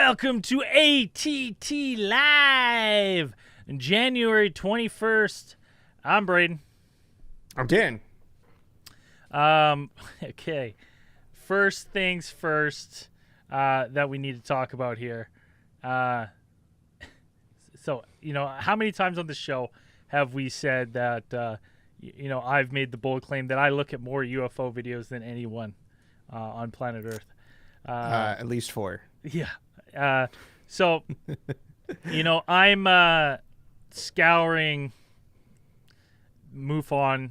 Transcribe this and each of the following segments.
Welcome to ATT Live January 21st. I'm Braden. I'm Dan. Okay. First things first that we need to talk about here. So, how many times on the show have we said that, I've made the bold claim that I look at more UFO videos than anyone on planet Earth? At least 4. Yeah. So, I'm scouring MUFON,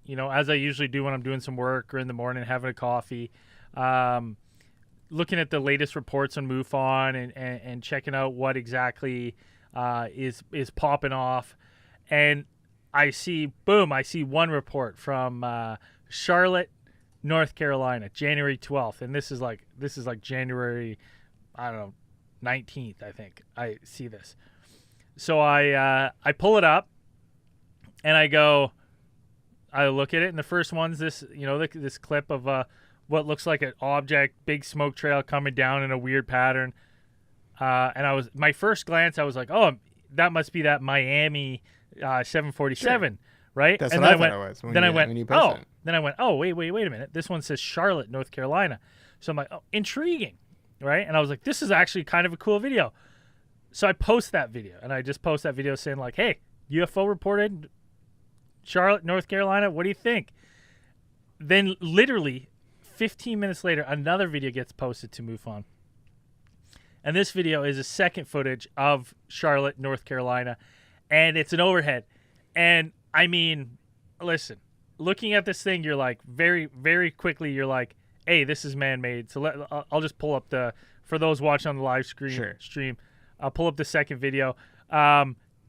as I usually do when I'm doing some work or in the morning, having a coffee, looking at the latest reports on MUFON and checking out what exactly is popping off. And I see one report from Charlotte, North Carolina, January 12th. And this is like January, I don't know, 19th, I think. I see this. So I pull it up and I look at it, and the first one's this, this clip of what looks like an object, big smoke trail coming down in a weird pattern. And my first glance, I was like, oh, that must be that Miami 747, sure. Right? That's and what then I thought it was. Then I went, oh, wait a minute. This one says Charlotte, North Carolina. So I'm like, oh, intriguing, right? And I was like, this is actually kind of a cool video. So I post that video, and I just post that video saying like, hey, UFO reported Charlotte, North Carolina. What do you think? Then literally 15 minutes later, another video gets posted to MUFON. And this video is a second footage of Charlotte, North Carolina, and it's an overhead. And I mean, listen, looking at this thing, you're like very, very quickly, you're like, hey, this is man-made. So I'll just pull up for those watching on the live stream, I'll pull up the second video.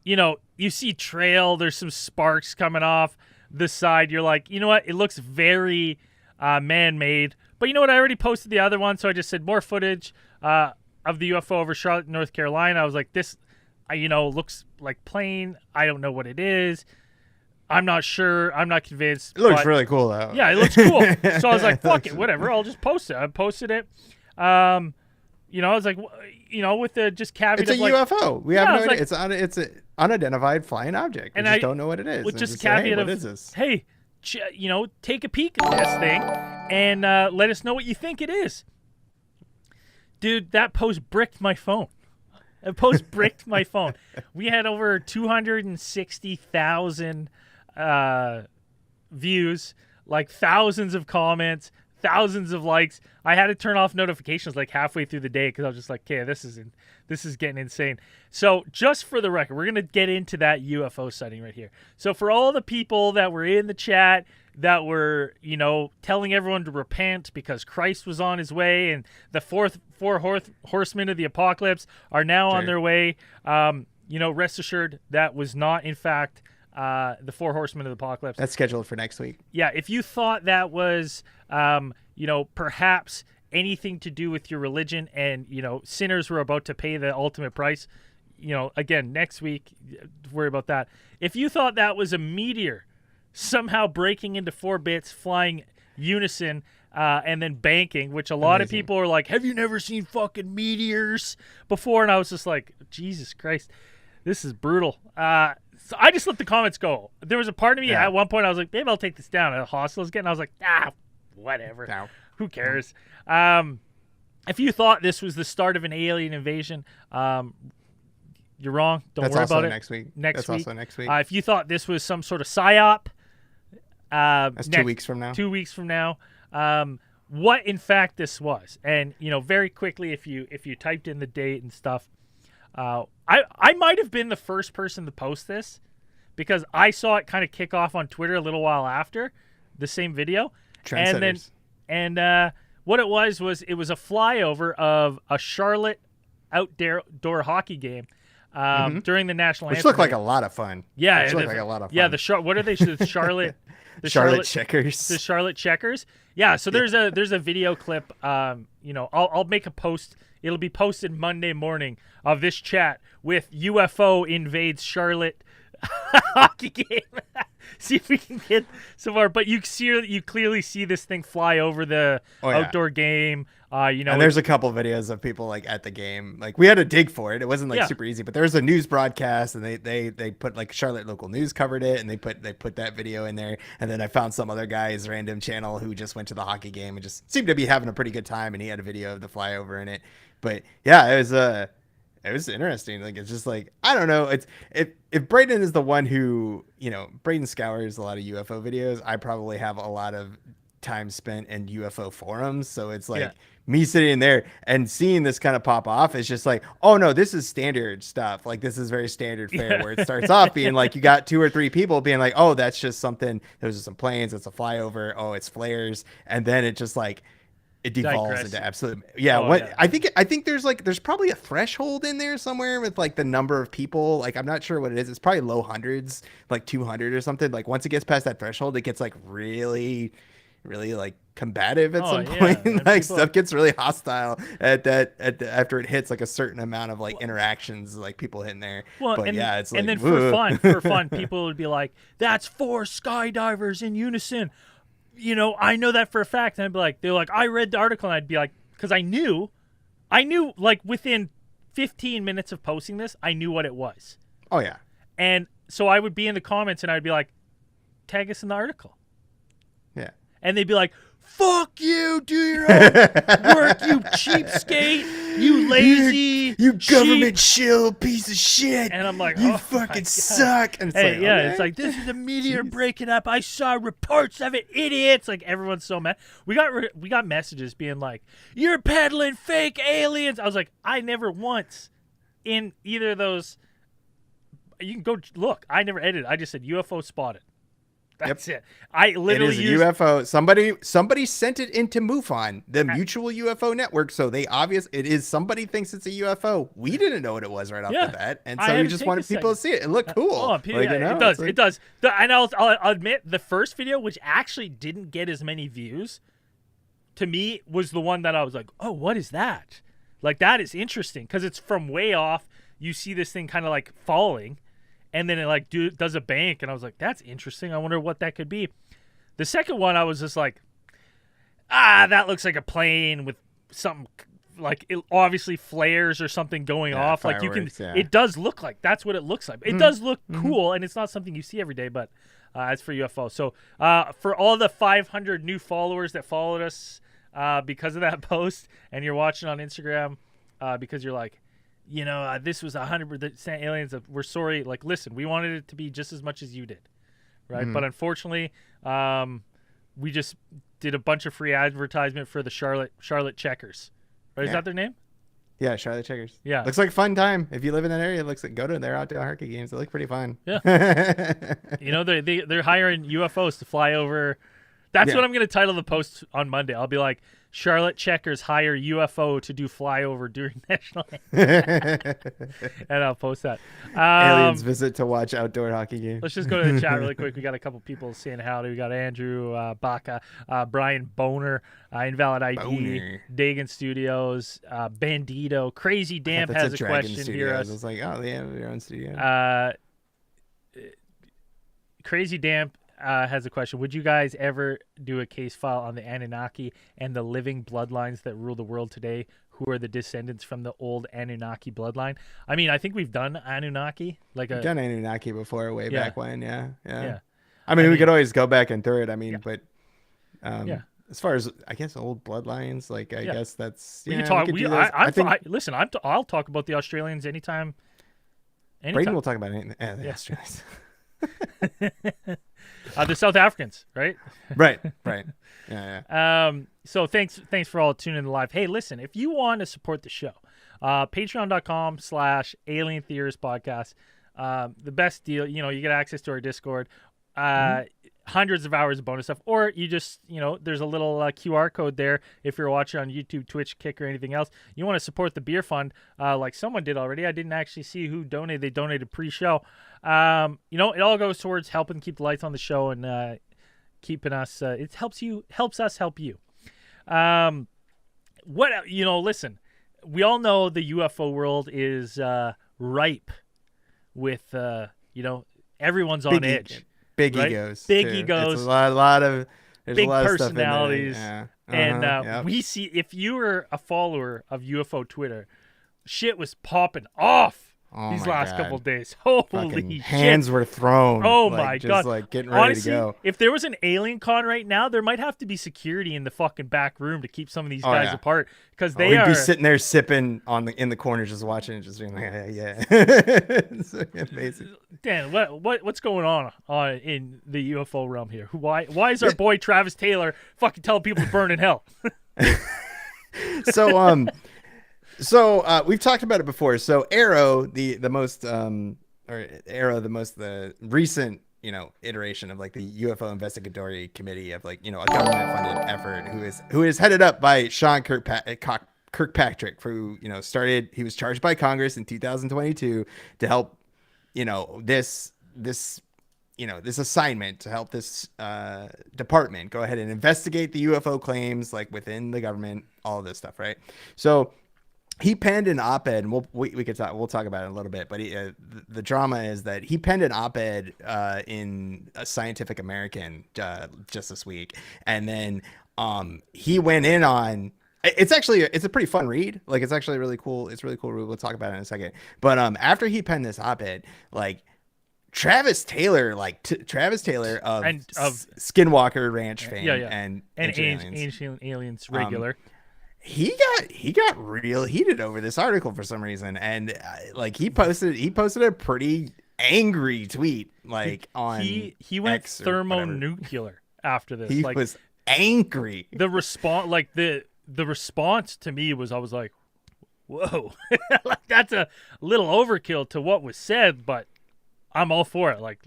You see trail, there's some sparks coming off the side. You're like, you know what? It looks very man-made. But you know what? I already posted the other one, so I just said more footage of the UFO over Charlotte, North Carolina. I was like, this, looks like plane. I don't know what it is. I'm not sure. I'm not convinced. It looks really cool, though. Yeah, it looks cool. So I was like, fuck it, whatever. I'll just post it. I posted it. I was like, with the just caveat. It's a UFO. We have no idea. It's an unidentified flying object. We just don't know what it is. With just caveat of, what is this? Hey, take a peek at this thing and let us know what you think it is. Dude, that post bricked my phone. We had over 260,000 views, like thousands of comments, thousands of likes. I had to turn off notifications like halfway through the day because I was just like, okay, this is getting insane. So just for the record, we're going to get into that UFO sighting right here. So for all the people that were in the chat that were, telling everyone to repent because Christ was on his way and the four horsemen of the apocalypse are now on their way, rest assured that was not, in fact, the 4 horsemen of the apocalypse. That's scheduled for next week. Yeah, if you thought that was, perhaps anything to do with your religion and, sinners were about to pay the ultimate price, again, next week, worry about that. If you thought that was a meteor somehow breaking into 4 bits, flying unison, and then banking, which a lot of people are like, have you never seen fucking meteors before? And I was just like, Jesus Christ, this is brutal. So I just let the comments go. There was a part of me at one point I was like, maybe I'll take this down. A hostile again. I was like, whatever. No. Who cares? If you thought this was the start of an alien invasion, you're wrong. Don't worry about it. Next week. That's also next week. If you thought this was some sort of psyop, that's 2 weeks from now. 2 weeks from now. What in fact this was, and very quickly, if you typed in the date and stuff. I might have been the first person to post this because I saw it kind of kick off on Twitter a little while after the same video. Trendsetters. And what it was it was a flyover of a Charlotte outdoor hockey game during the national anthem. Which looked like a lot of fun. Yeah, it looked like a lot of fun. Yeah, what are they? The Charlotte. Charlotte Checkers. The Charlotte Checkers. Yeah, so there's a video clip. I'll make a post. It'll be posted Monday morning of this chat with UFO invades Charlotte, hockey game. See if we can get some more. But you clearly see this thing fly over the outdoor game. And there's a couple videos of people like at the game. Like we had to dig for it. It wasn't like super easy, but there was a news broadcast, and they put like Charlotte local news covered it, and they put that video in there. And then I found some other guy's random channel who just went to the hockey game and just seemed to be having a pretty good time, and he had a video of the flyover in it. But yeah, it was interesting. Like, it's just like, I don't know. It's if Braden is the one who, Braden scours a lot of UFO videos, I probably have a lot of time spent in UFO forums. So it's like me sitting there and seeing this kind of pop off is just like, oh no, this is standard stuff. Like, this is very standard fare where it starts off being like, you got 2 or 3 people being like, oh, that's just something. Those are some planes. It's a flyover. Oh, it's flares. And then it just like, it devolves into absolute I think there's probably a threshold in there somewhere with like the number of people. Like, I'm not sure what it is. It's probably low hundreds, like 200 or something. Like, once it gets past that threshold, it gets like really like combative at some point. Like, stuff gets really hostile after it hits like a certain amount of like interactions, like people hitting there. It's like, and then for fun, people would be like, that's 4 skydivers in unison. I know that for a fact. And I'd be like, they're like, I read the article, and I'd be like, because I knew like within 15 minutes of posting this, I knew what it was. Oh yeah. And so I would be in the comments and I'd be like, tag us in the article. Yeah. And they'd be like, fuck you, do your own work, you cheapskate, you lazy, you government shill piece of shit. And I'm like, you fucking suck. And it's it's like, this is a meteor breaking up. I saw reports of it, idiots. Like, everyone's so mad. We got messages being like, you're peddling fake aliens. I was like, I never once in either of those. You can go look. I never edited. I just said UFO spotted. That's it. I literally used UFO. Somebody sent it into MUFON, the Mutual UFO Network. So somebody thinks it's a UFO. We didn't know what it was right off the bat, and so we just wanted people to see it. It looked cool. It does. It does. And I'll admit, the first video, which actually didn't get as many views, to me was the one that I was like, oh, what is that? Like, that is interesting because it's from way off. You see this thing kind of like falling. And then it like does a bank, and I was like, "That's interesting. I wonder what that could be." The second one, I was just like, that looks like a plane with something like it obviously flares or something going off. Like, you can, it does look like that's what it looks like. It does look cool, and it's not something you see every day. But it's for UFO. So for all the 500 new followers that followed us because of that post, and you're watching on Instagram because you're like, this was 100% aliens. We're sorry. Like, listen, we wanted it to be just as much as you did, right? But unfortunately, we just did a bunch of free advertisement for the Charlotte Checkers. Right? Is that their name? Yeah, Charlotte Checkers. Yeah, looks like a fun time. If you live in that area, it looks like go to their outdoor hockey games. They look pretty fun. Yeah, they're hiring UFOs to fly over. That's what I'm going to title the post on Monday. I'll be like, Charlotte Checkers hire UFO to do flyover during National and I'll post that. Aliens visit to watch outdoor hockey games. Let's just go to the chat really quick. We got a couple people saying howdy. We got Andrew Baca, Brian Boner, Invalid ID, Boner. Dagan Studios, Bandito, Crazy Damp has a question here. I was like, oh, they have their own studio. Crazy Damp has a question. Would you guys ever do a case file on the Anunnaki and the living bloodlines that rule the world today, who are the descendants from the old Anunnaki bloodline? I mean, I think we've done Anunnaki. We've done Anunnaki before, way back when, yeah. I mean, we could always go back and through it. I mean, but as far as, I guess, old bloodlines, like, I guess that's... We can talk. Listen, I'll talk about the Australians anytime. Braden will talk about the Australians. The South Africans, right? Right. Yeah. So thanks for all tuning in live. Hey, listen, if you want to support the show, patreon.com/Alien Theorist Podcast. The best deal, you get access to our Discord, hundreds of hours of bonus stuff, or you just, there's a little QR code there if you're watching on YouTube, Twitch, Kick, or anything else. You want to support the beer fund, like someone did already. I didn't actually see who donated. They donated pre-show. It all goes towards helping keep the lights on the show and keeping us. It helps us help you. Listen, we all know the UFO world is ripe with everyone's on edge. Big right? egos. Big too. egos. It's a lot of there's big a lot personalities. of stuff in there. And Yep. we see, if you were a follower of UFO Twitter, shit was popping off these last couple of days. Holy shit. Hands were thrown. Oh like, my just God. Like getting ready Honestly, to go. if there was an alien con right now, there might have to be security in the fucking back room to keep some of these guys apart, because they we'd are be sitting there sipping in the corner, just watching it, just being like, yeah. It's amazing. Dan, what's going on in the UFO realm here? Why is our boy Travis Taylor fucking telling people to burn in hell? So we've talked about it before. So Arrow, the recent, iteration of like the UFO investigatory committee of like, a government funded effort who is headed up by Sean Kirkpatrick, who, he was charged by Congress in 2022 to help, this assignment to help this department go ahead and investigate the UFO claims like within the government, all of this stuff. Right. So he penned an op-ed, and we'll talk about it in a little bit. But the drama is that he penned an op-ed in a Scientific American just this week, and then he went in on. It's a pretty fun read. Like, it's actually really cool. It's really cool read. We'll talk about it in a second. But after he penned this op-ed, like Travis Taylor of Skinwalker Ranch fame and Ancient Aliens regular. He got real heated over this article for some reason, and like he posted a pretty angry tweet like on he went X thermonuclear after this. He was angry. The response to me was, I was like, whoa, like, that's a little overkill to what was said, but I'm all for it. Like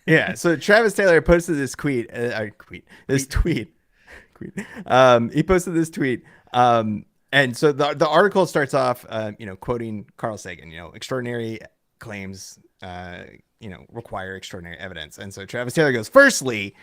yeah. So Travis Taylor posted this tweet. He posted this tweet. And so the article starts off, quoting Carl Sagan, extraordinary claims, require extraordinary evidence. And so Travis Taylor goes, firstly,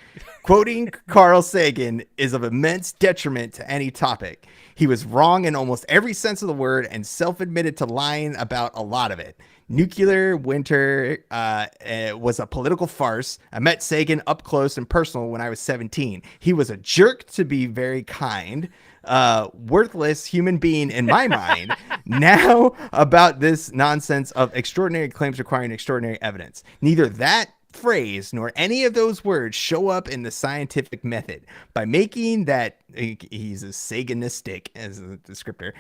quoting Carl Sagan is of immense detriment to any topic. He was wrong in almost every sense of the word and self-admitted to lying about a lot of it. Nuclear winter was a political farce. I met Sagan up close and personal when I was 17. He was a jerk, to be very kind. Worthless human being in my mind. Now about this nonsense of extraordinary claims requiring extraordinary evidence. Neither that phrase nor any of those words show up in the scientific method. By making that, he's a Saganistic as a descriptor,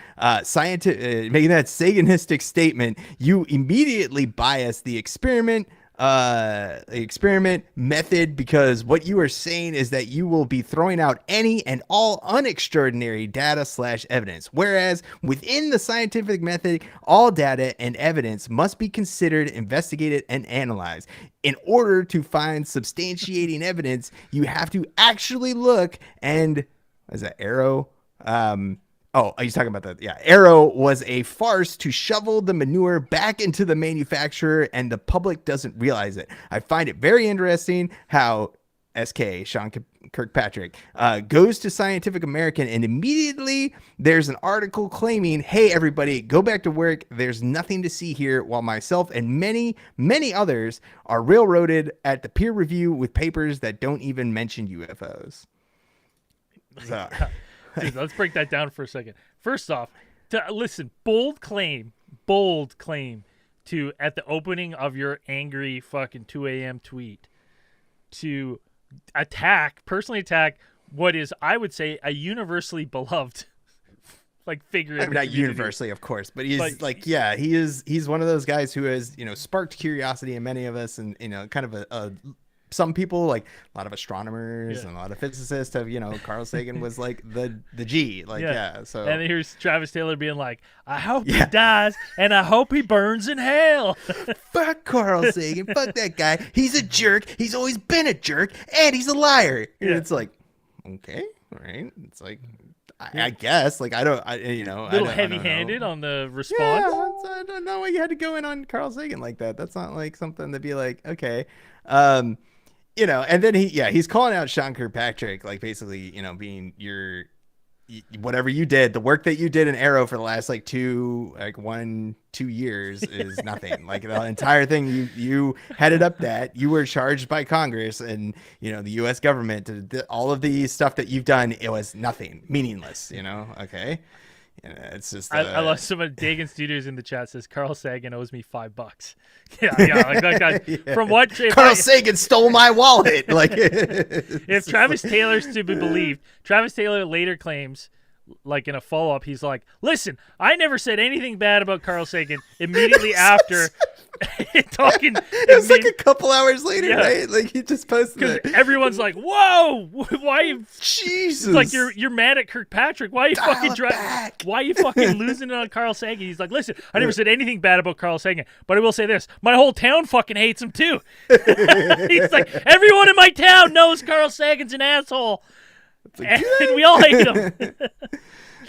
making that Saganistic statement, you immediately bias the experiment method, because what you are saying is that you will be throwing out any and all unextraordinary data / evidence, whereas within the scientific method, all data and evidence must be considered, investigated, and analyzed. In order to find substantiating evidence, you have to actually look and, is that Arrow? He's talking about that. Yeah. Arrow was a farce to shovel the manure back into the manufacturer, and the public doesn't realize it. I find it very interesting how Sean Kirkpatrick goes to Scientific American, and immediately there's an article claiming, hey, everybody, go back to work. There's nothing to see here, while myself and many, many others are railroaded at the peer review with papers that don't even mention UFOs. So... Dude, let's break that down for a second. First off, listen, bold claim to, at the opening of your angry fucking 2 a.m. tweet, to personally attack what is, I would say, a universally beloved figure. I mean, not universally, of course, but he's he's one of those guys who has, sparked curiosity in many of us, and, kind of a some people, like a lot of astronomers and a lot of physicists have, Carl Sagan was like the G, so. And here's Travis Taylor being like, I hope he dies and I hope he burns in hell. Fuck Carl Sagan. Fuck that guy. He's a jerk. He's always been a jerk, and he's a liar. And it's like, okay, right. It's like, I guess, like, little heavy-handed on the response. Yeah, I don't know why you had to go in on Carl Sagan like that. That's not like something to be like, okay. And then he's calling out Sean Kirkpatrick, like, basically, being your whatever you did, the work that you did in Arrow for the last like 2 years is nothing. Like the entire thing, you headed up that. You were charged by Congress and the U.S. government to all of the stuff that you've done. It was nothing, meaningless. Okay. It's just I love someone. Dagan Studios in the chat says Carl Sagan owes me $5. Yeah, like that guy. Yeah. From what Carl Sagan stole my wallet. Like if Travis Taylor's to be believed, Travis Taylor later claims, like in a follow up, he's like, "Listen, I never said anything bad about Carl Sagan." Immediately after talking, it was like a couple hours later, right? Like he just posted it. Everyone's like, "Whoa, why you?" Jesus, it's like you're mad at Kirkpatrick. Why are you Why are you fucking losing it on Carl Sagan? He's like, "Listen, I never said anything bad about Carl Sagan, but I will say this: my whole town fucking hates him too." He's like, "Everyone in my town knows Carl Sagan's an asshole." Like, and we all hate him.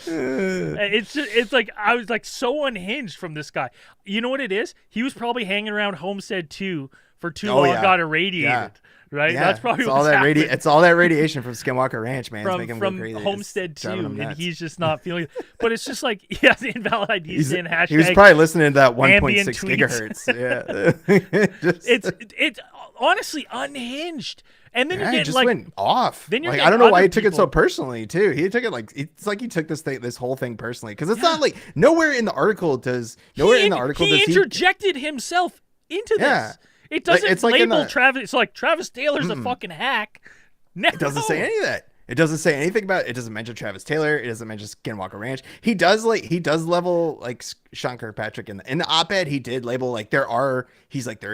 It's like I was like so unhinged from this guy. You know what it is? He was probably hanging around Homestead 2 for too long, got irradiated. Right? Yeah. That's probably it's all that It's all that radiation from Skinwalker Ranch, man. From Homestead 2, and he's just not feeling it. But it's just like he has invalid IDs in hashtag. He was probably listening to that 1.6 gigahertz. Yeah. It's honestly unhinged. And then it just went off. Then you're I don't know why he took it so personally too. He took it like it's like he took this whole thing personally because it's not like nowhere in the article does he interjected himself into this. It doesn't label Travis. It's like Travis Taylor's a fucking hack. No. It doesn't say any of that. It doesn't say anything about it. It doesn't mention Travis Taylor. It doesn't mention Skinwalker Ranch. He does level like Sean Kirkpatrick in the op-ed. He did label like there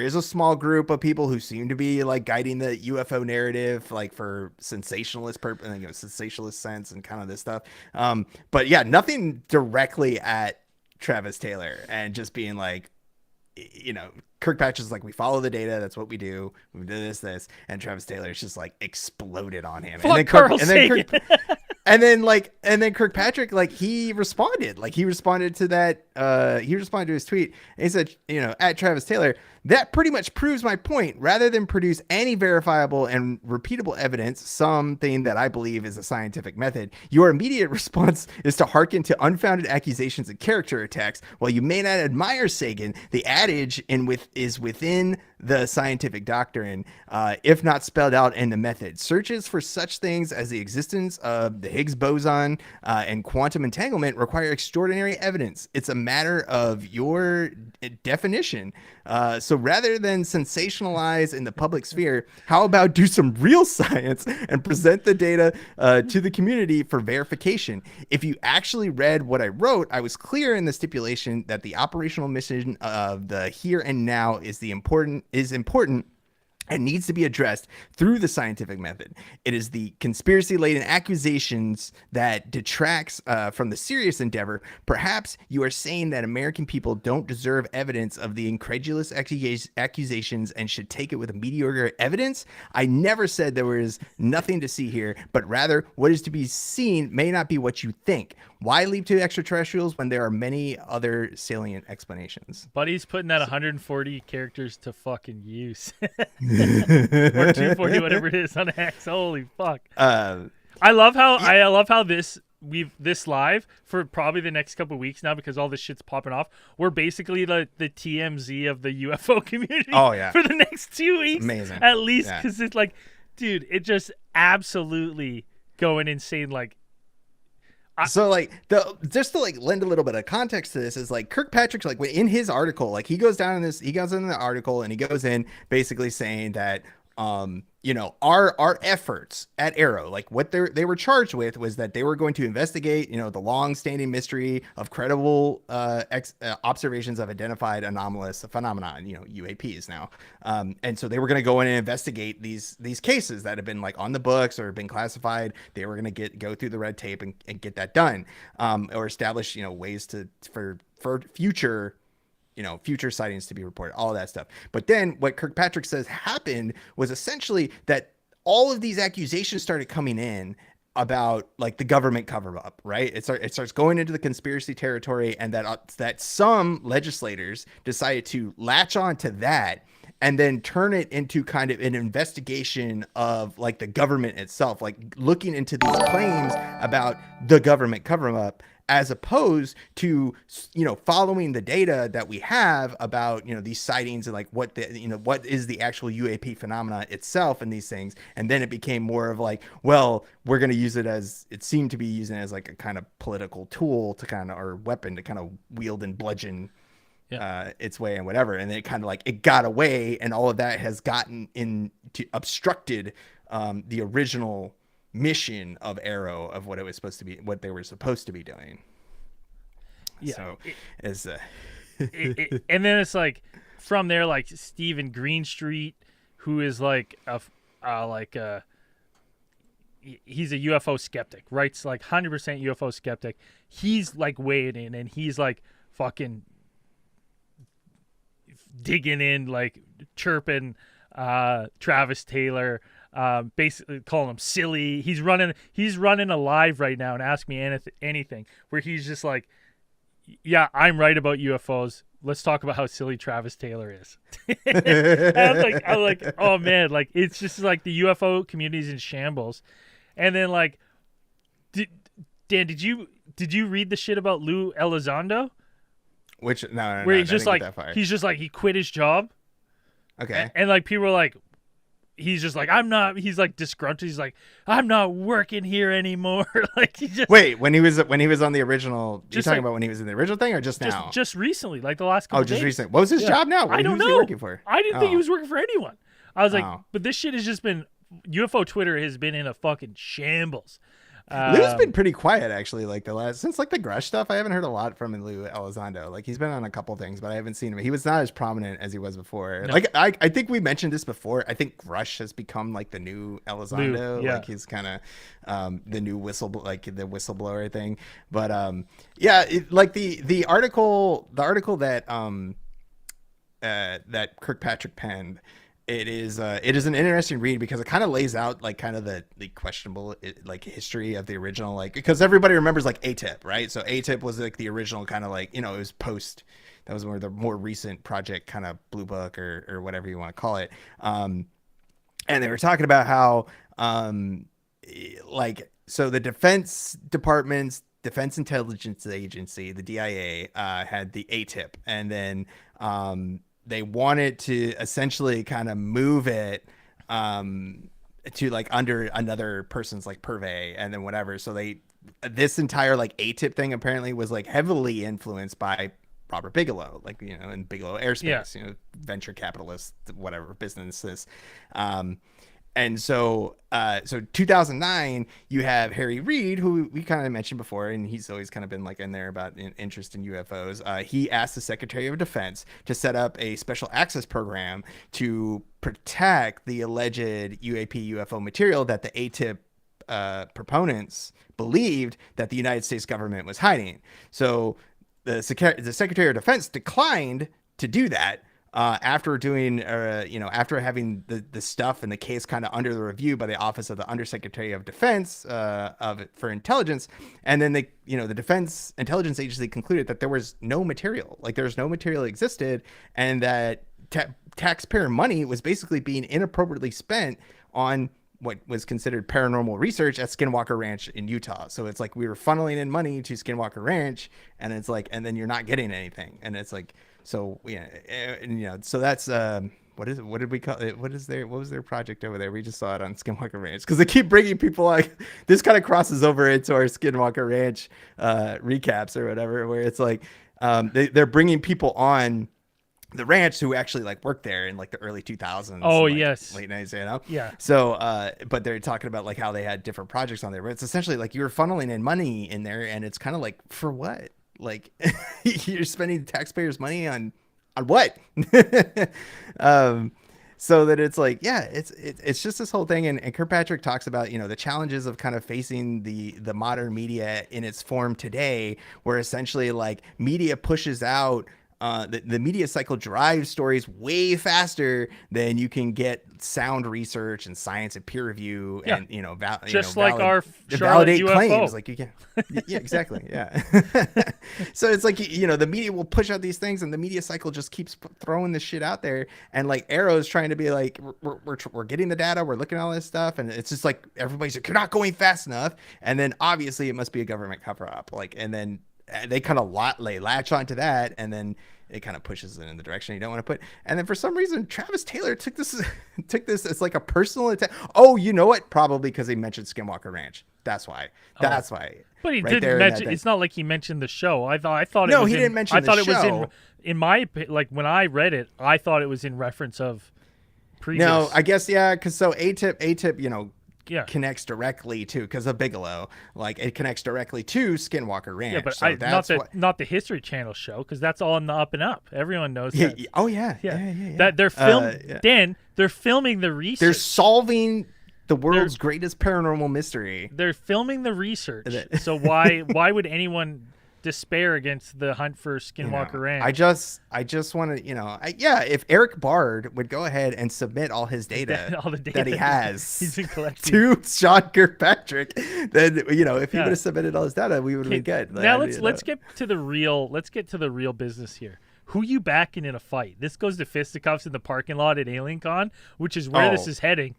is a small group of people who seem to be like guiding the UFO narrative like for sensationalist purpose, sensationalist sense and kind of this stuff. But yeah, nothing directly at Travis Taylor and just being like, Kirkpatrick's like, we follow the data. That's what we do. We do this, and Travis Taylor's just like exploded on him. And then Kirkpatrick, like he responded to that. He responded to his tweet. And he said, at Travis Taylor, that pretty much proves my point. Rather than produce any verifiable and repeatable evidence, something that I believe is a scientific method, your immediate response is to hearken to unfounded accusations and character attacks. While you may not admire Sagan, the adage is within the scientific doctrine, if not spelled out in the method. Searches for such things as the existence of the Higgs boson and quantum entanglement require extraordinary evidence. It's a matter of your definition. So rather than sensationalize in the public sphere, how about do some real science and present the data to the community for verification? If you actually read what I wrote, I was clear in the stipulation that the operational mission of the here and now is important and needs to be addressed through the scientific method. It is the conspiracy-laden accusations that detracts from the serious endeavor. Perhaps you are saying that American people don't deserve evidence of the incredulous accusations and should take it with mediocre evidence. I never said there was nothing to see here, but rather what is to be seen may not be what you think. Why leap to extraterrestrials when there are many other salient explanations? Buddy's putting that 140 characters to fucking use. Or 240, whatever it is on X. Holy fuck. I love how this live for probably the next couple of weeks now, because all this shit's popping off. We're basically the TMZ of the UFO community. Oh yeah. For the next 2 weeks. Amazing. At least, because it's like, dude, it just absolutely going insane. Like, so like just to like lend a little bit of context to this is like Kirkpatrick's like in his article, like he goes in the article and he goes in basically saying that our efforts at Arrow, like what they were charged with was that they were going to investigate, the long-standing mystery of credible observations of identified anomalous phenomena, UAPs now. And so they were going to go in and investigate these cases that have been like on the books or been classified. They were going to go through the red tape and get that done, or establish, ways for future sightings to be reported, all of that stuff. But then what Kirkpatrick says happened was essentially that all of these accusations started coming in about like the government cover up, right? It starts going into the conspiracy territory, and that some legislators decided to latch on to that and then turn it into kind of an investigation of like the government itself, like looking into these claims about the government cover up, as opposed to, following the data that we have about, these sightings and like what what is the actual UAP phenomena itself and these things. And then it became more of like, well, we're going to use it as it seemed to be using as like a kind of political tool to kind of, or weapon to kind of wield and bludgeon its way and whatever. And then it kind of like, it got away, and all of that has gotten into obstructed the original mission of Arrow, of what it was supposed to be, what they were supposed to be doing. So and then it's like from there, like Stephen Greenstreet, who is like he's a UFO skeptic, writes like 100% UFO skeptic. He's like weighing in, and he's like fucking digging in, like chirping Travis Taylor, basically calling him silly. He's running a live right now and Ask Me Anything, where he's just like, yeah, I'm right about UFOs. Let's talk about how silly Travis Taylor is. I'm like, oh man, like it's just like the UFO community's in shambles. And then like, Dan, did you read the shit about Lou Elizondo? Which no, where he's just like, he quit his job. Okay. And like people are like, he's just like, he's like disgruntled. He's like, I'm not working here anymore. Like he just wait, when he was on the original, you're talking about when he was in the original thing or just now? Just recently, like the last couple days. Just recently. What was his job now? I don't know. Who was he working for? I didn't think he was working for anyone. I was like, but this shit has just been, UFO Twitter has been in a fucking shambles. Lou's been pretty quiet actually, like since like the Grush stuff. I haven't heard a lot from Lou Elizondo. Like he's been on a couple things, but I haven't seen him. He was not as prominent as he was before. No. Like I think we mentioned this before. I think Grush has become like the new Elizondo. Yeah. Like he's kind of the new whistleblower thing. But like the article that that Kirkpatrick penned. It is an interesting read because it kind of lays out like kind of the questionable like history of the original, like, because everybody remembers like ATIP, right? So ATIP was like the original kind of like, it was post, that was one of the more recent project kind of blue book or whatever you want to call it. And they were talking about how like, so the Defense Department's Defense Intelligence Agency, the DIA, had the ATIP, and then they wanted to essentially kind of move it to like under another person's like purvey and then whatever. So this entire like ATIP thing apparently was like heavily influenced by Robert Bigelow, like, in Bigelow Aerospace, venture capitalist, whatever businesses. And so 2009, you have Harry Reid, who we kind of mentioned before, and he's always kind of been like in there about interest in UFOs. He asked the Secretary of Defense to set up a special access program to protect the alleged UAP UFO material that the ATIP proponents believed that the United States government was hiding. So the Secretary of Defense declined to do that. After doing, after having the stuff and the case kind of under the review by the Office of the Undersecretary of Defense for Intelligence, and then the Defense Intelligence Agency concluded that there was no material, like there's no material existed, and that taxpayer money was basically being inappropriately spent on what was considered paranormal research at Skinwalker Ranch in Utah. So it's like we were funneling in money to Skinwalker Ranch, and it's like, and then you're not getting anything, and it's like. So so that's what is it? What did we call it? What was their project over there? We just saw it on Skinwalker Ranch because they keep bringing people like this. Kind of crosses over into our Skinwalker Ranch recaps or whatever, where it's like they're bringing people on the ranch who actually like worked there in like the early 2000s. Oh, like, yes, late 90s, Yeah. So but they're talking about like how they had different projects on there, but it's essentially like you were funneling in money in there, and it's kind of like, for what? Like you're spending taxpayers' money on what? So that it's like, yeah, it's just this whole thing. And Kirkpatrick talks about, the challenges of kind of facing the modern media in its form today, where essentially like media pushes out the media cycle drives stories way faster than you can get sound research and science and peer review and just like our validate UFO claims. Like you can, yeah, exactly, yeah. So it's like the media will push out these things, and the media cycle just keeps throwing this shit out there. And like Arrow's trying to be like, we're getting the data, we're looking at all this stuff, and it's just like everybody's like, you're not going fast enough. And then obviously it must be a government cover up. Like, and then they kind of latch onto that, and then it kind of pushes it in the direction you don't want to put. And then for some reason, Travis Taylor took this as like a personal attack. Oh, you know what? Probably because he mentioned Skinwalker Ranch. That's why. That's why. But he didn't mention. It's not like he mentioned the show. I thought. No, he didn't mention. I thought it was in my, like, when I read it, I thought it was in reference of previous. No, I guess because so ATIP, connects directly to, because of Bigelow, like it connects directly to Skinwalker Ranch. Yeah, but so not the History Channel show, because that's all in the Up and Up. Everyone knows that. Oh yeah. That they're Dan, they're filming the research. They're solving the world's greatest paranormal mystery. They're filming the research. So why would anyone despair against the hunt for Skinwalker Ranch? I just want to, if Eric Bard would go ahead and submit all his data, all the data that he has he's been collecting to Sean Kirkpatrick, then if he would have submitted all his data, we would have been good. Now let's get to the real business here. Who you backing in a fight? This goes to fisticuffs in the parking lot at AlienCon, which is where this is heading.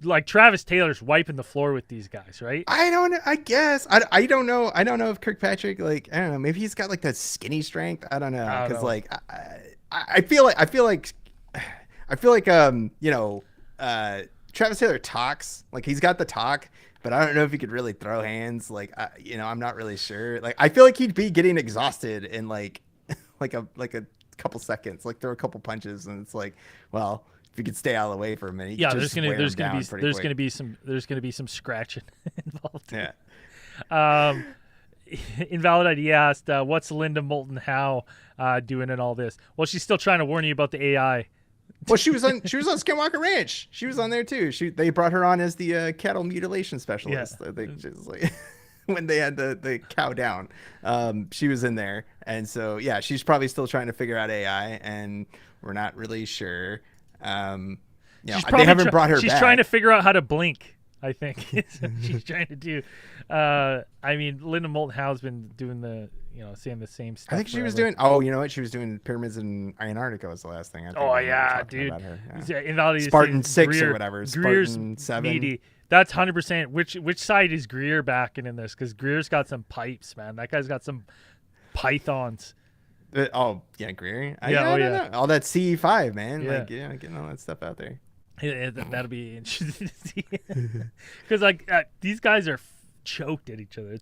Like, Travis Taylor's wiping the floor with these guys, right? I don't know. I guess I don't know. I don't know if Kirkpatrick, like, I don't know. Maybe he's got like that skinny strength. I don't know, because like I feel like Travis Taylor talks, like he's got the talk, but I don't know if he could really throw hands. Like I'm not really sure. Like I feel like he'd be getting exhausted in like a couple seconds, like throw a couple punches, and it's like, well, if you could stay out of the way for a minute, there's gonna be some scratching involved. Yeah. Invalid ID asked, "What's Linda Moulton Howe doing in all this?" Well, she's still trying to warn you about the AI. Well, she was on Skinwalker Ranch. She was on there too. They brought her on as the cattle mutilation specialist. Yeah. They just like when they had the cow down, she was in there, and so she's probably still trying to figure out AI, and we're not really sure. They haven't brought her back. She's trying to figure out how to blink, I think. She's trying to do. I mean, Linda Moulton Howe's been doing saying the same stuff. I think she was doing. Oh, you know what? She was doing Pyramids in Antarctica was the last thing. Dude. Spartan 6 or whatever. Greer's Spartan 7. Meaty. That's 100%. Which side is Greer backing in this? Because Greer's got some pipes, man. That guy's got some pythons. Greer. I don't know. All that CE5, man. Yeah. Getting all that stuff out there. That'll be interesting to see. Because these guys are choked at each other.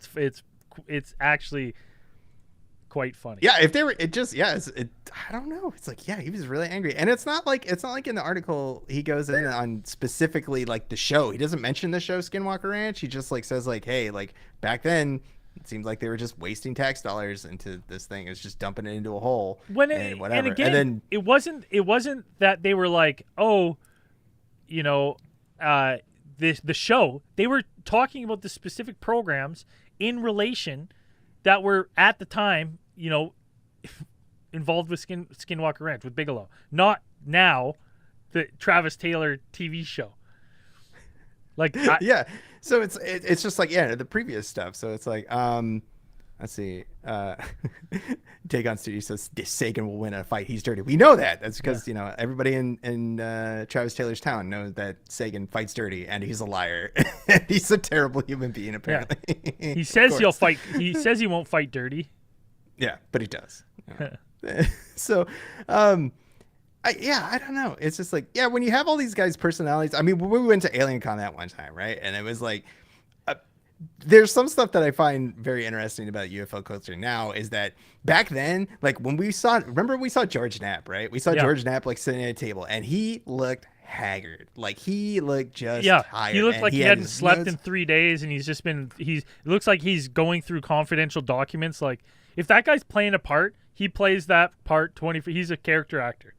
It's actually quite funny. Yeah, if they were, I don't know. It's like, he was really angry, and it's not like in the article he goes in on specifically like the show. He doesn't mention the show Skinwalker Ranch. He just like says like, hey, like back then. It seems like they were just wasting tax dollars into this thing. It was just dumping it into a hole and whatever. And again, and then it wasn't that they were like, the show. They were talking about the specific programs in relation that were at the time, involved with Skinwalker Ranch with Bigelow. Not now, the Travis Taylor TV show. Like So it's just like the previous stuff. So it's like let's see. Dagon Studio says Sagan will win a fight. He's dirty. We know that. That's because everybody in Travis Taylor's town knows that Sagan fights dirty and he's a liar. He's a terrible human being apparently. Yeah. He says he'll fight. He says he won't fight dirty. Yeah, but he does. So I don't know. It's just like, when you have all these guys' personalities. I mean, when we went to AlienCon that one time, right? And it was like, there's some stuff that I find very interesting about UFO culture now is that back then, like when we saw George Knapp, right? We saw George Knapp like sitting at a table, and he looked haggard. Like he looked just tired. He looked like he hadn't slept in 3 days, and it looks like he's going through confidential documents. Like if that guy's playing a part, he plays that part 20. He's a character actor.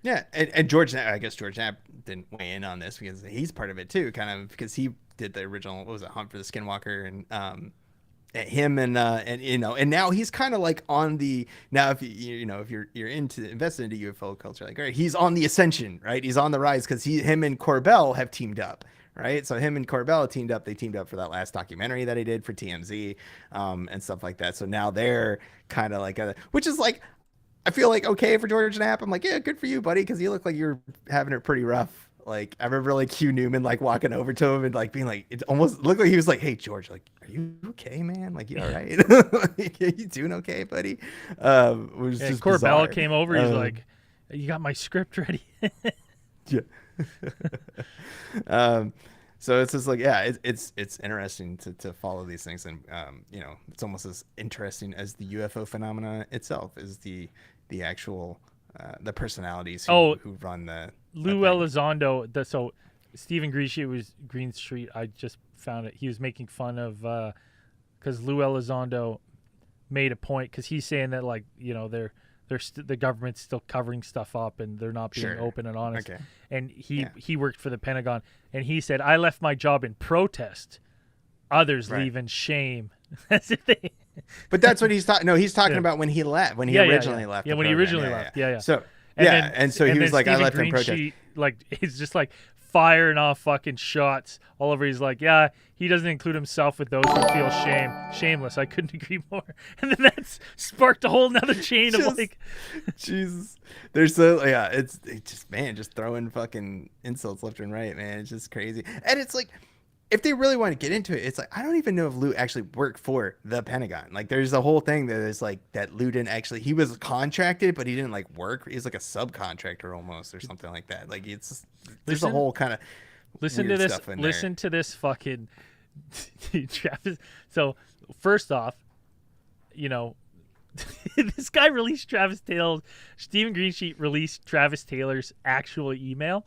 Yeah, and George Knapp, I guess George Knapp didn't weigh in on this because he's part of it too, kind of because he did the original, Hunt for the Skinwalker, and him and now he's kind of like on the now if if you're into invested into UFO culture, like, right, he's on the ascension, right? He's on the rise because him and Corbell have teamed up, right? So him and Corbell teamed up. They teamed up for that last documentary that he did for TMZ, and stuff like that. So now they're kind of like which is like, I feel like okay for George Knapp. I'm like, yeah, good for you, buddy, because you look like you're having it pretty rough. Like, I remember like Hugh Newman like walking over to him and like being like, it almost looked like he was like, "Hey George, like, are you okay, man? Like, you all right? Like, are you doing okay, buddy?" It was just Corbell bizarre. came over. He's like, "You got my script ready?" Yeah. So it's just like, yeah, it's interesting to follow these things, and it's almost as interesting as the UFO phenomena itself is the actual the personalities who run the Lou Elizondo. So Stephen Greenstreet, I just found it. He was making fun of because Lou Elizondo made a point because he's saying that, like, the government's still covering stuff up and they're not being open and honest. Okay. And he worked for the Pentagon, and he said, "I left my job in protest. Others leave in shame." That's the thing. But that's what he's talking. No, he's talking about when he left. When he originally left. Yeah, when he originally left. Yeah. So and so he was like, "I left in protest." Like, he's just like firing off fucking shots all over. He's like, yeah, he doesn't include himself with those who feel shameless. I couldn't agree more. And then that's sparked a whole nother chain of like, Jesus. There's it's just, man, just throwing fucking insults left and right, man. It's just crazy. And it's like, if they really want to get into it, it's like, I don't even know if Lou actually worked for the Pentagon. Like, there's a whole thing that is like that Lou didn't actually, he was contracted, but he didn't like work. He's like a subcontractor almost or something like that. Like, there's a whole kind of listen to this. Listen to this fucking Travis. So first off, this guy released Travis Taylor's, Stephen Greenstreet released Travis Taylor's actual email.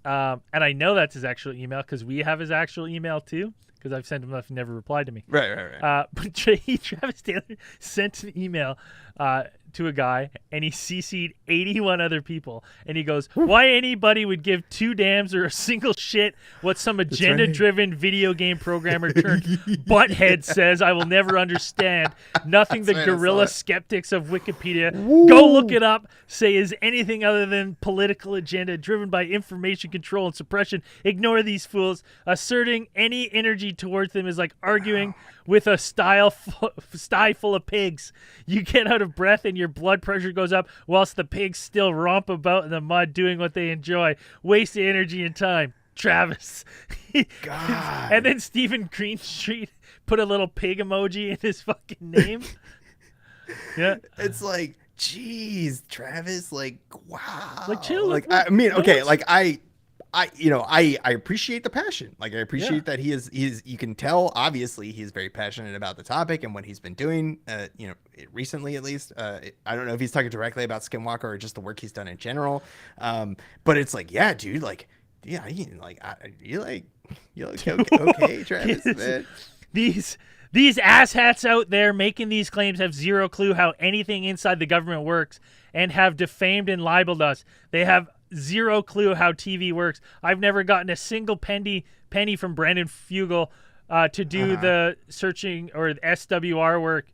And I know that's his actual email because we have his actual email too, because I've sent him enough and never replied to me. Right. But Travis Taylor sent an email to a guy, and he CC'd 81 other people. And he goes, "Why anybody would give two damns or a single shit what some agenda-driven video game programmer turned butthead says, I will never understand. Nothing the guerrilla skeptics of Wikipedia go look it up say is anything other than political agenda driven by information control and suppression. Ignore these fools. Asserting any energy towards them is like arguing with a sty full of pigs. You get out of breath and your blood pressure goes up whilst the pigs still romp about in the mud doing what they enjoy. Waste energy and time. Travis." God. And then Stephen Greenstreet put a little pig emoji in his fucking name. Yeah. It's like, geez, Travis, like, wow. Like, chill. Like, I mean, okay, like, I appreciate the passion. Like, I appreciate that he is you can tell obviously he's very passionate about the topic and what he's been doing recently, at least. I don't know if he's talking directly about Skinwalker or just the work he's done in general. But it's like, yeah, dude, like, yeah, you look okay, Travis, man. These asshats out there making these claims have zero clue how anything inside the government works and have defamed and libeled us. They have zero clue how TV works. I've never gotten a single penny from Brandon Fugel to do the searching or the SWR work,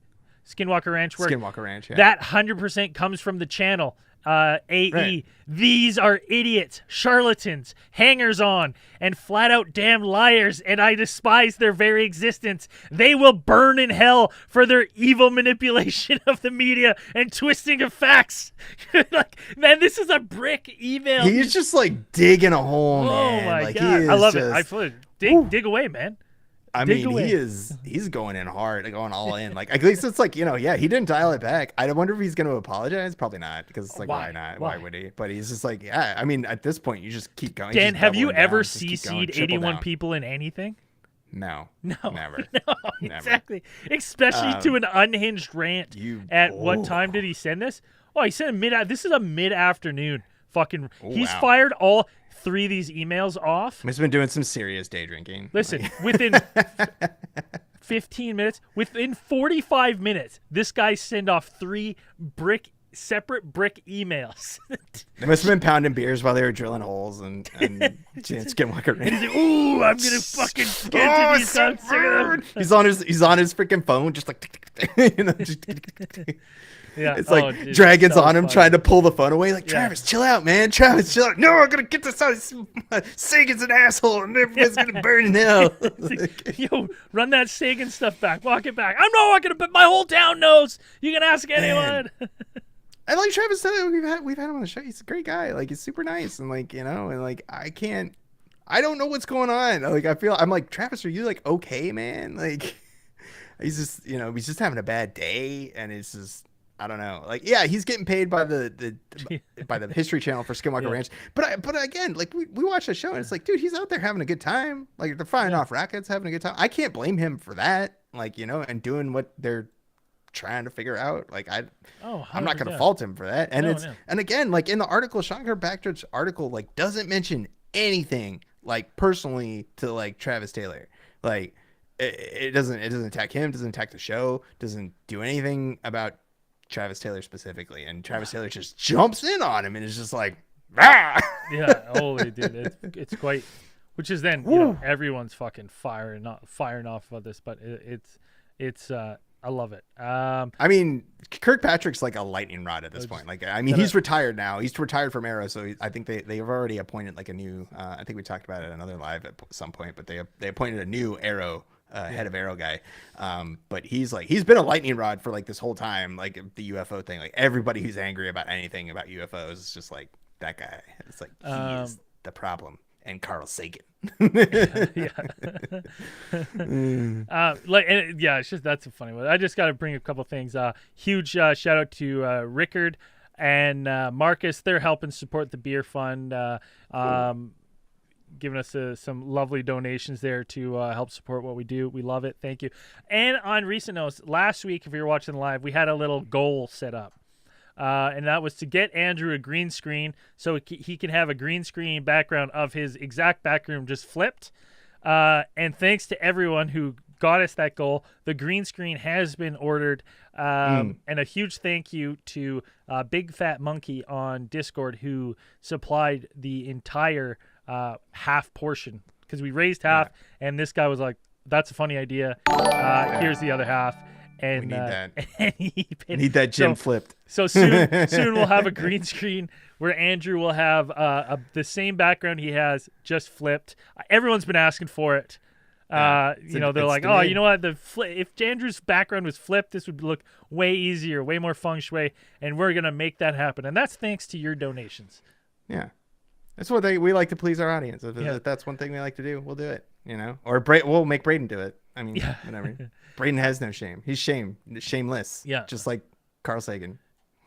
Skinwalker Ranch work. Skinwalker Ranch, yeah. That 100% comes from the channel. AE. Right. These are idiots, charlatans, hangers-on, and flat-out damn liars, and I despise their very existence. They will burn in hell for their evil manipulation of the media and twisting of facts. Like, man, this is a brick email. He's just like digging a hole, man. Oh my like, God. I love it. Dig away, man. I mean, he's going in hard, going all in. Like, at least it's like, he didn't dial it back. I wonder if he's going to apologize. Probably not, because it's like, why not? Why would he? But he's just like, yeah, I mean, at this point, you just keep going. Dan, have you ever CC'd 81 people in anything? No, never. No, exactly. Especially to an unhinged rant. What time did he send this? Oh, he sent it this is a mid-afternoon. Fucking, he's fired all 3 of these emails off. He's been doing some serious day drinking. Listen, within 15 minutes, within 45 minutes, this guy sent off 3 brick separate brick emails. They must have been pounding beers while they were drilling holes and Skinwalker ran. He's like, ooh, I'm gonna fucking get to these so times. he's on his freaking phone, just like Yeah, it's like dude, Dragon's so on him funny. trying to pull the phone away. Like, Travis, chill out, man. Travis, chill out. No, I'm gonna get this out. Sagan's an asshole, and everyone's gonna burn in hell. Like, yo, run that Sagan stuff back. Walk it back. I'm not walking it, but my whole town knows. You can ask anyone. And like Travis said, we've had him on the show. He's a great guy. Like, he's super nice, and like, you know, and like I don't know what's going on. Like, I'm like, Travis, are you like okay, man? Like, he's just, you know, he's just having a bad day, and it's just, I don't know. Like, yeah, he's getting paid by the by the History Channel for Skinwalker Ranch. But again, like we watch the show and it's like, dude, he's out there having a good time. Like, they're firing off rockets, having a good time. I can't blame him for that. Like, you know, and doing what they're trying to figure out. Like, I'm not gonna fault him for that. And and again, like in the article, Sean Kirkpatrick's article, like doesn't mention anything like personally to like Travis Taylor. Like it doesn't attack him, doesn't attack the show, doesn't do anything about Travis Taylor specifically, and Travis Taylor just jumps in on him and is just like, ah! Yeah, holy dude, it's quite. Which is then, you know, everyone's fucking firing off about this, but it's I love it. I mean, Kirkpatrick's like a lightning rod at this point. Like, I mean, he's retired now. He's retired from Arrow, so I think they've already appointed like a new. I think we talked about it at another live at some point, but they appointed a new Arrow. Head of Arrow guy, but he's been a lightning rod for like this whole time, like the UFO thing. Like everybody who's angry about anything about UFOs is just like that guy. It's like he is the problem, and Carl Sagan. It's just that's a funny one. I just got to bring a couple things. Huge shout out to Rickard and Marcus. They're helping support the beer fund. Giving us some lovely donations there to help support what we do. We love it. Thank you. And on recent notes, last week, if you were watching live, we had a little goal set up. And that was to get Andrew a green screen so he can have a green screen background of his exact background just flipped. And thanks to everyone who got us that goal. The green screen has been ordered. And a huge thank you to Big Fat Monkey on Discord who supplied the entire half portion, because we raised half and this guy was like, that's a funny idea, here's the other half, and we need that. And need that gym flipped. So soon we'll have a green screen where Andrew will have the same background he has, just flipped. Everyone's been asking for it. You know, they're like, oh, you know what, if Andrew's background was flipped, this would look way easier, way more feng shui, and we're gonna make that happen, and that's thanks to your donations. Yeah. That's what we like to please our audience. If that's one thing we like to do, we'll do it, you know. Or we'll make Braden do it. I mean, whatever. Braden has no shame. He's shameless. Yeah. Just like Carl Sagan.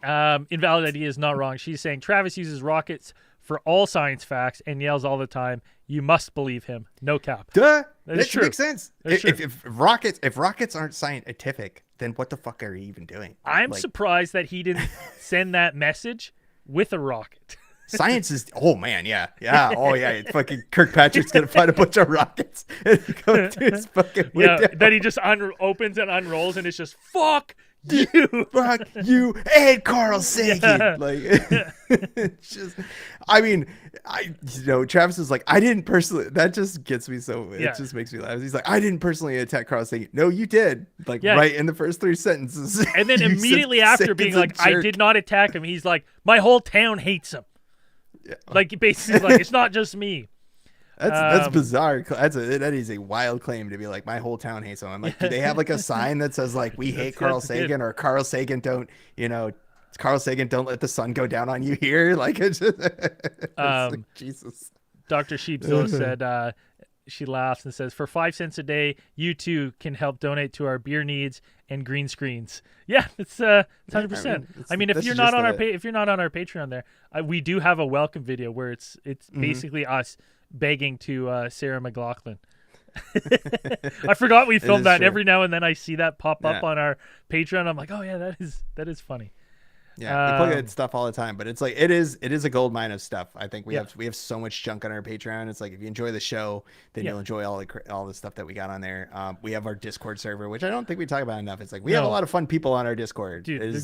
Invalid idea is not wrong. She's saying Travis uses rockets for all science facts and yells all the time. You must believe him. No cap. Duh. That makes sense. If rockets aren't scientific, then what the fuck are you even doing? I'm surprised that he didn't send that message with a rocket. Science is, oh man, yeah. Fucking Kirkpatrick's gonna find a bunch of rockets and go to his fucking window. Then he just opens and unrolls, and it's just fuck you, fuck you, and Carl Sagan. Yeah. Like, it's just, I mean, Travis is like, I didn't personally. That just gets me so. It just makes me laugh. He's like, I didn't personally attack Carl Sagan. No, you did. Like right in the first 3 sentences. And then immediately after being like, I did not attack him, he's like, my whole town hates him. Yeah. Like basically, like it's not just me. That's bizarre. That is a wild claim to be like, my whole town hates him. I'm like, do they have like a sign that says like, we hate Carl Sagan, or Carl Sagan don't let the sun go down on you here? Like, it's just, like, Jesus. Dr. Sheepzilla said, she laughs and says, for 5 cents a day, you too can help donate to our beer needs and green screens. Yeah, it's 100%. I mean, if you're not on our Patreon there, we do have a welcome video where it's basically us begging to Sarah McLachlan. I forgot we filmed that. True. Every now and then I see that pop up on our Patreon. I'm like, oh yeah, that is funny. Yeah, we plug at stuff all the time, but it's like it is a gold mine of stuff. I think we have so much junk on our Patreon. It's like if you enjoy the show, then you'll enjoy all the stuff that we got on there. We have our Discord server, which I don't think we talk about enough. It's like we have a lot of fun people on our Discord. Dude,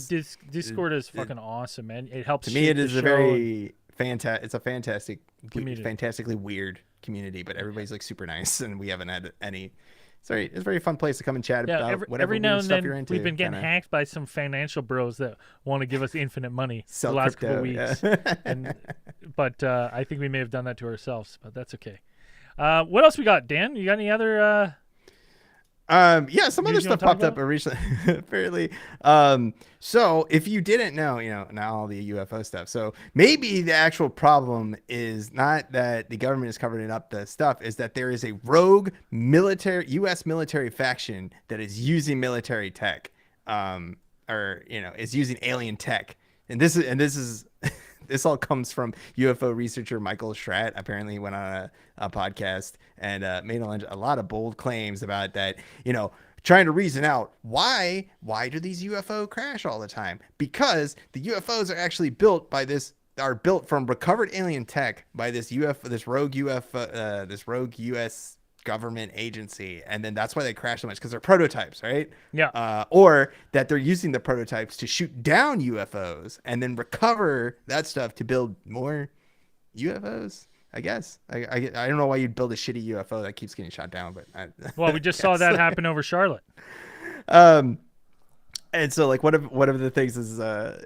Discord is fucking awesome, man. It helps. To me, it is a very fantastic. It's a fantastically weird community, but everybody's like super nice, and we haven't had any. It's a very fun place to come and chat about whatever every now and stuff then you're into. We've been getting hacked by some financial bros that want to give us infinite money the Sell last crypto, couple weeks. But I think we may have done that to ourselves, but that's okay. What else we got, Dan? You got any other some other stuff popped up recently. Apparently. So if you didn't know, now all the UFO stuff. So maybe the actual problem is not that the government is covering up the stuff, is that there is a rogue U.S. military faction that is using military tech, is using alien tech. And this is this all comes from UFO researcher Michael Schratt. Apparently, he went on a podcast and made a lot of bold claims about that. Trying to reason out why do these UFO crash all the time? Because the UFOs are actually built from recovered alien tech by this rogue US government agency, and then that's why they crash so much, because they're prototypes, right? Yeah. Or that they're using the prototypes to shoot down UFOs and then recover that stuff to build more UFOs. I guess I don't know why you'd build a shitty UFO that keeps getting shot down, but we just saw that happen over Charlotte. And so, like, one of the things is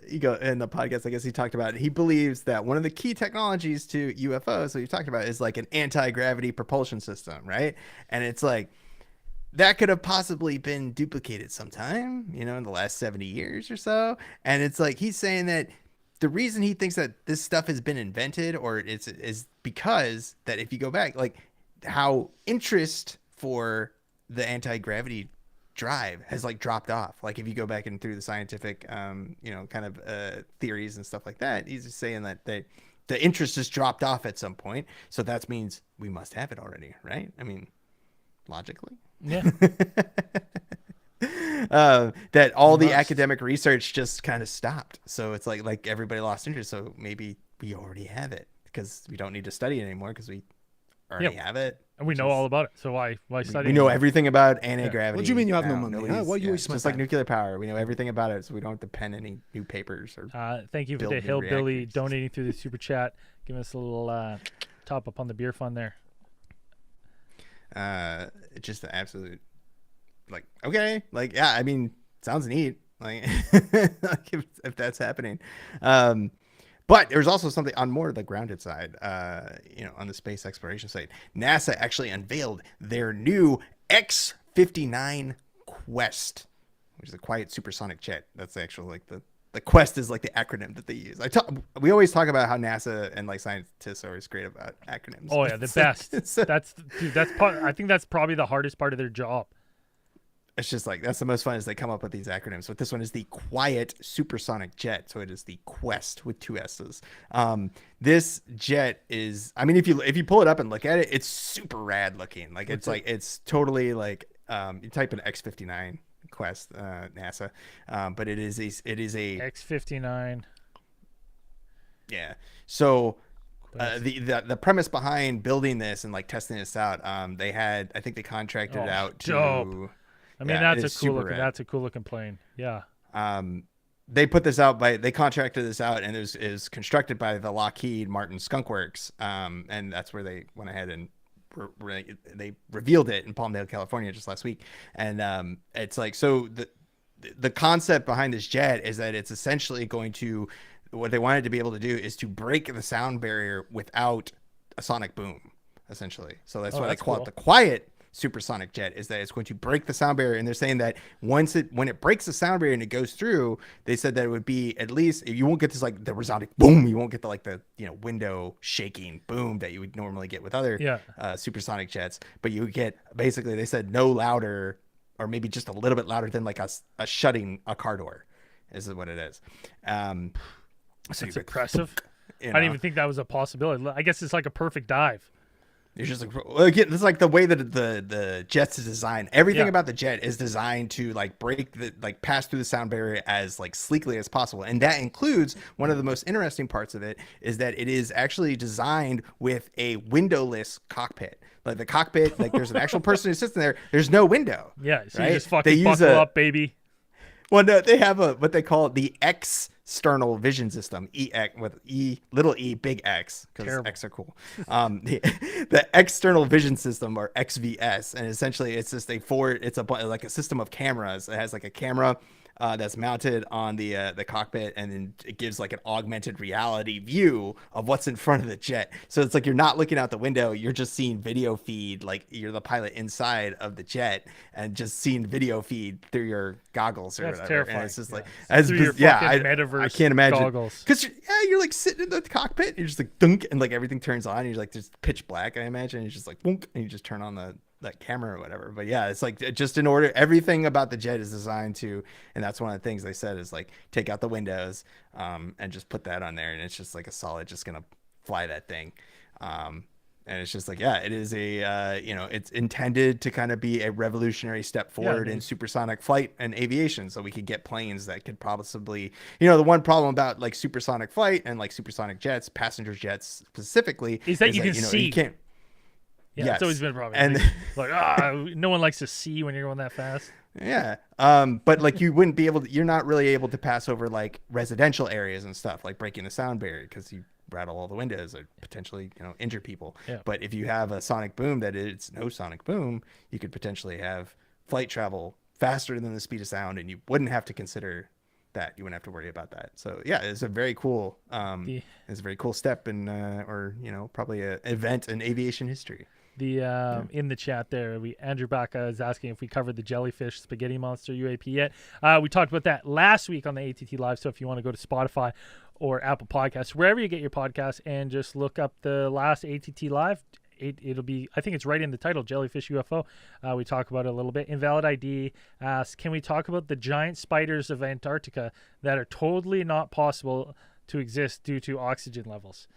ego in the podcast, I guess he talked about, he believes that one of the key technologies to UFOs that you talked about is like an anti-gravity propulsion system, right? And it's like that could have possibly been duplicated sometime, in the last 70 years or so. And it's like he's saying that the reason he thinks that this stuff has been invented is because that if you go back, like how interest for the anti-gravity drive has like dropped off. Like if you go back and through the scientific theories and stuff like that, he's just saying that the interest has dropped off at some point, so that means we must have it already, right? I mean, logically, that all the academic research just kind of stopped, so it's like everybody lost interest, so maybe we already have it because we don't need to study it anymore because we already have it. And we know all about it, so why study? We know everything about anti-gravity. What do you mean you have no money? Huh? What you always just like nuclear power. We know everything about it, so we don't have to pen any new papers. Or thank you for the hillbilly donating through the super chat, giving us a little top up on the beer fund there. Just the absolute, okay, I mean, sounds neat. If that's happening. But there's also something on more of the grounded side, on the space exploration side. NASA actually unveiled their new X-59 Quest, which is a quiet supersonic jet. That's the actual, the Quest is like the acronym that they use. We always talk about how NASA and scientists are always great about acronyms. Oh yeah, the best. I think that's probably the hardest part of their job. It's just that's the most fun is they come up with these acronyms. But this one is the Quiet Supersonic Jet. So it is the Quest with 2 S's. This jet is, I mean, if you pull it up and look at it, it's super rad looking. It's totally you type in X-59 Quest, NASA. But it is a X-59. Yeah. So the premise behind building this and testing this out, I think they contracted it out to. Dope. I mean, that's a cool looking plane. Yeah. They put this out they contracted this out, and it is constructed by the Lockheed Martin Skunk Works. And that's where they went ahead and they revealed it in Palmdale, California just last week. And it's so the concept behind this jet is that it's essentially what they wanted to be able to do is to break the sound barrier without a sonic boom, essentially. So that's why they call it the Quiet Supersonic Jet, is that it's going to break the sound barrier. And they're saying that when it breaks the sound barrier and it goes through, they said that it would be at least, you won't get this the resounding boom, you won't get the window shaking boom that you would normally get with other supersonic jets, but you get, basically they said, no louder, or maybe just a little bit louder than a shutting a car door, is what it is. So it's impressive. I didn't even think that was a possibility. I guess it's like a perfect dive. You're just like, well, again, it's like the way that the jets is designed. Everything about the jet is designed to like pass through the sound barrier as like sleekly as possible. And that includes one of the most interesting parts of it is that it is actually designed with a windowless cockpit. Like the cockpit, like there's an actual person who sits in there. There's no window. Yeah, so right? you just fucking buckle up, baby. Well, no, they have what they call the external vision system, with little e, big X, because X are cool. The external vision system, or XVS, and essentially it's just like a system of cameras. It has like a camera that's mounted on the cockpit, and then it gives like an augmented reality view of what's in front of the jet. So it's like you're not looking out the window, you're just seeing video feed, like you're the pilot inside of the jet and just seeing video feed through your goggles or That's whatever. terrifying. And it's just like metaverse I can't imagine goggles. because you're like sitting in the cockpit and you're just like dunk, and like everything turns on and you're like just pitch black, I imagine. You're just like boom, and you just turn on that camera or whatever. But yeah, it's like just in order, everything about the jet is designed to, and that's one of the things they said is like take out the windows and just put that on there, and it's just like a solid just gonna fly that thing. And it's just like, yeah, it is it's intended to kind of be a revolutionary step forward in supersonic flight and aviation. So we could get planes that could possibly, the one problem about like supersonic flight and like supersonic jets, passenger jets specifically, is that you can see. You can't. Yeah, it's always been a problem. And no one likes to see when you're going that fast. Yeah. But like you're not really able to pass over like residential areas and stuff, like breaking the sound barrier, because you rattle all the windows or potentially, injure people. Yeah. But if you have a sonic boom that it's no sonic boom, you could potentially have flight travel faster than the speed of sound, and you wouldn't have to consider that. You wouldn't have to worry about that. So yeah, it's a very cool it's a very cool step in probably an event in aviation history. In the chat there, Andrew Baca is asking if we covered the jellyfish spaghetti monster UAP yet. We talked about that last week on the ATT Live. So if you want to go to Spotify or Apple Podcasts, wherever you get your podcasts, and just look up the last ATT Live, it'll be, I think it's right in the title, Jellyfish UFO. We talk about it a little bit. Invalid ID asks, can we talk about the giant spiders of Antarctica that are totally not possible to exist due to oxygen levels?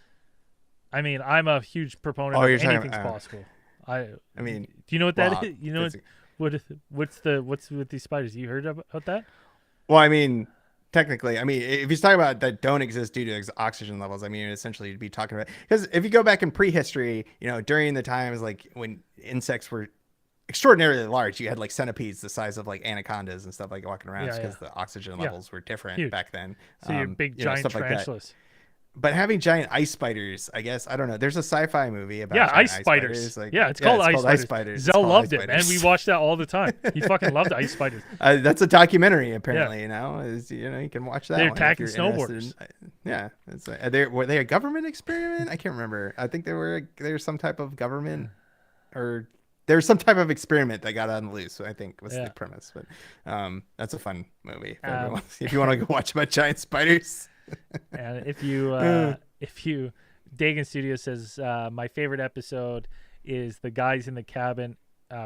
I mean, I'm a huge proponent of anything's possible. I mean, do you know what that is? You know what's with these spiders? You heard about that? Well, I mean, technically, if he's talking about that don't exist due to oxygen levels, essentially you'd be talking about, because if you go back in prehistory, during the times like when insects were extraordinarily large, you had like centipedes the size of like anacondas and stuff like walking around, because the oxygen levels were different back then. So your big giant tarantulas. But having giant ice spiders, I guess, I don't know. There's a sci-fi movie about ice spiders. It's called Ice Spiders. Zell loved it, man. We watched that all the time. He fucking loved ice spiders. That's a documentary, apparently. You can watch that. They're attacking snowboarders. Yeah, were they a government experiment? I can't remember. I think they were some type of government, or there's some type of experiment that got on the loose, I think was the premise. But that's a fun movie for everyone. If you want to go watch about giant spiders. And if you Dagan Studio says my favorite episode is the guys in the cabin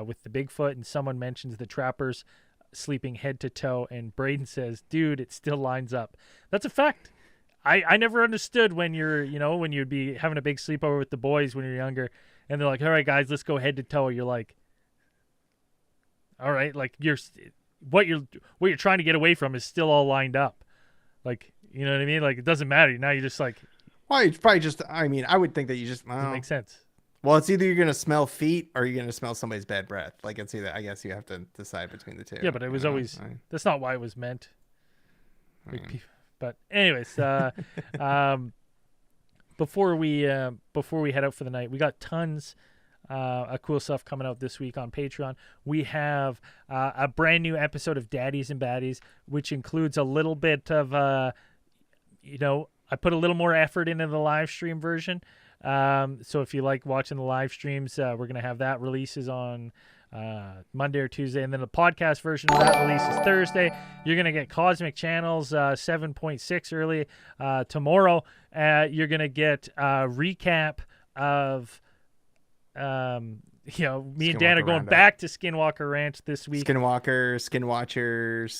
with the Bigfoot, and someone mentions the trappers sleeping head to toe, and Braden says, dude, it still lines up. That's a fact. I never understood when when you'd be having a big sleepover with the boys when you're younger, and they're like, all right guys, let's go head to toe. You're like, all right, like what you're trying to get away from is still all lined up. Like, you know what I mean? Like, it doesn't matter. Now you're just like... Well, it's probably just... I would think that you just... Doesn't make sense. Well, it's either you're going to smell feet or you're going to smell somebody's bad breath. Like, it's either... I guess you have to decide between the two. Yeah, but it was always... That's not why it was meant. But anyways, before we head out for the night, we got tons of cool stuff coming out this week on Patreon. We have a brand new episode of Daddies and Baddies, which includes a little bit of... I put a little more effort into the live stream version. So if you like watching the live streams, we're going to have that releases on Monday or Tuesday. And then the podcast version of that releases Thursday. You're going to get Cosmic Channels 7.6 early tomorrow. You're going to get a recap of me and Dan are going back to Skinwalker Ranch this week. Skinwalker, Skinwatcher,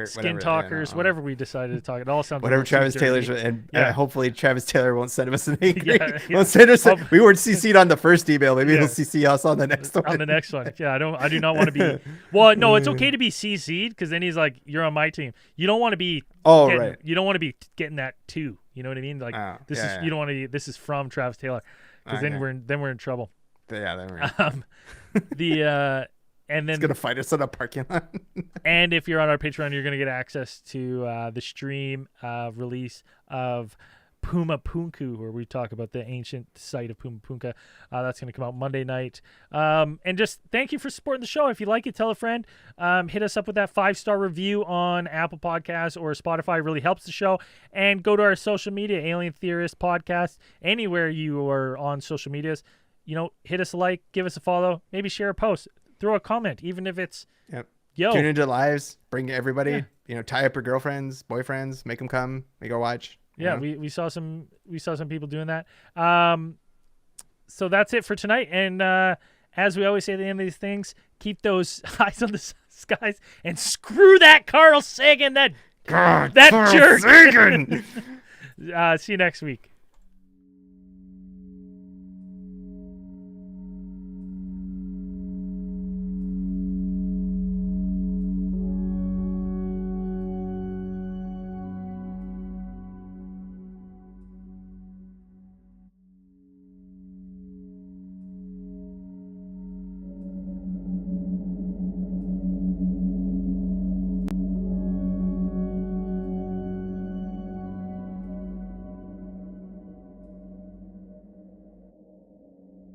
Skin Talkers, whatever we decided to talk. It all sounds whatever Travis dirty. Taylor's, and hopefully Travis Taylor won't send us an email. Yeah. Won't send us. We weren't CC'd on the first email. Maybe he'll CC us on the next one. On the next one, yeah. I do not want to be. Well, no, it's okay to be CC'd because then he's like, you're on my team. You don't want to be. Right. You don't want to be getting that too. You know what I mean? Like this is you don't want to. This is from Travis Taylor because then we're in trouble. Yeah, then we're and then he's gonna fight us in a parking lot. And if you're on our Patreon, you're gonna get access to the stream release of Puma Punku, where we talk about the ancient site of Puma Punka. That's going to come out Monday night. And just thank you for supporting the show. If you like it, tell a friend. Hit us up with that 5-star review on Apple Podcasts or Spotify. It really helps the show. And go to our social media, Alien Theorist Podcast, anywhere you are on social medias. Hit us a like, give us a follow, maybe share a post, throw a comment, even if it's tune into lives, bring everybody. Tie up your girlfriends, boyfriends, make them come, make her watch. Yeah, we saw some people doing that. So that's it for tonight. And as we always say at the end of these things, keep those eyes on the skies and screw that Carl Sagan, that jerk. See you next week.